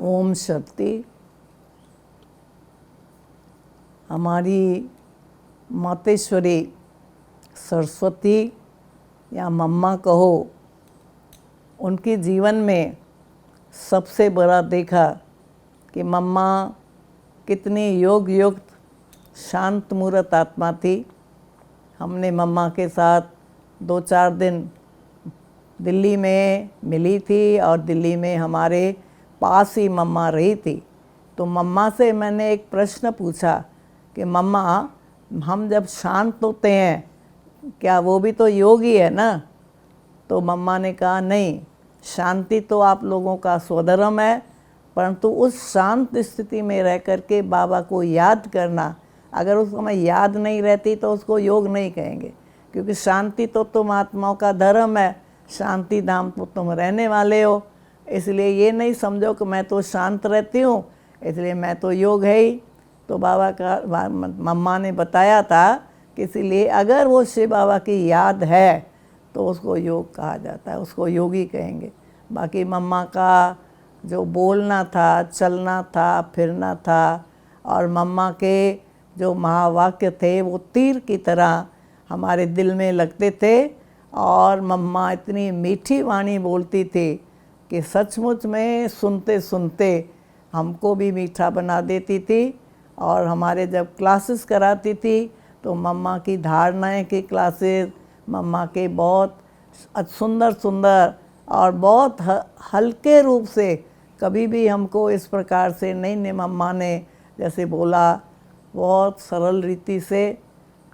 ओम शक्ति। हमारी मातेश्वरी सरस्वती या मम्मा कहो, उनके जीवन में सबसे बड़ा देखा कि मम्मा कितनी योग युक्त शांत मूर्त आत्मा थी। हमने मम्मा के साथ 2-4 दिन दिल्ली में मिली थी और दिल्ली में हमारे पास ही मम्मा रही थी। तो मम्मा से मैंने एक प्रश्न पूछा कि मम्मा, हम जब शांत होते हैं क्या वो भी तो योग ही है ना? तो मम्मा ने कहा नहीं, शांति तो आप लोगों का स्वधर्म है, परंतु उस शांत स्थिति में रह कर के बाबा को याद करना, अगर उस समय याद नहीं रहती तो उसको योग नहीं कहेंगे, क्योंकि शांति तो तुम आत्माओं का धर्म है, शांति धाम तो तुम रहने वाले हो। इसलिए ये नहीं समझो कि मैं तो शांत रहती हूँ इसलिए मैं तो योग है ही। तो बाबा का मम्मा ने बताया था कि इसलिए अगर वो शिव बाबा की याद है तो उसको योग कहा जाता है, उसको योगी कहेंगे। बाकी मम्मा का जो बोलना था, चलना था, फिरना था, और मम्मा के जो महावाक्य थे वो तीर की तरह हमारे दिल में लगते थे। और मम्मा इतनी मीठी वाणी बोलती थी कि सचमुच में सुनते सुनते हमको भी मीठा बना देती थी। और हमारे जब क्लासेस कराती थी तो मम्मा की धारणाएं की क्लासेस, मम्मा के बहुत सुंदर सुंदर और बहुत हल्के रूप से, कभी भी हमको इस प्रकार से नहीं मम्मा ने जैसे बोला, बहुत सरल रीति से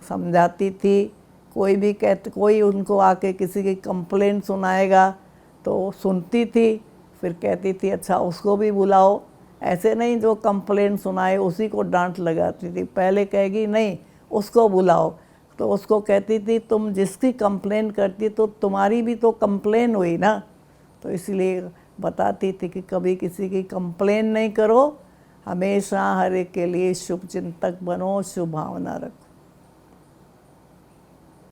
समझाती थी। कोई उनको आके किसी की कंप्लेंट सुनाएगा तो सुनती थी, फिर कहती थी अच्छा उसको भी बुलाओ। ऐसे नहीं जो कंप्लेंट सुनाए उसी को डांट लगाती थी, पहले कहेगी नहीं उसको बुलाओ। तो उसको कहती थी तुम जिसकी कंप्लेन करती तो तुम्हारी भी तो कंप्लेन हुई ना। तो इसलिए बताती थी कि कभी किसी की कंप्लेन नहीं करो, हमेशा हर एक के लिए शुभ चिंतक बनो, शुभ भावना रखो।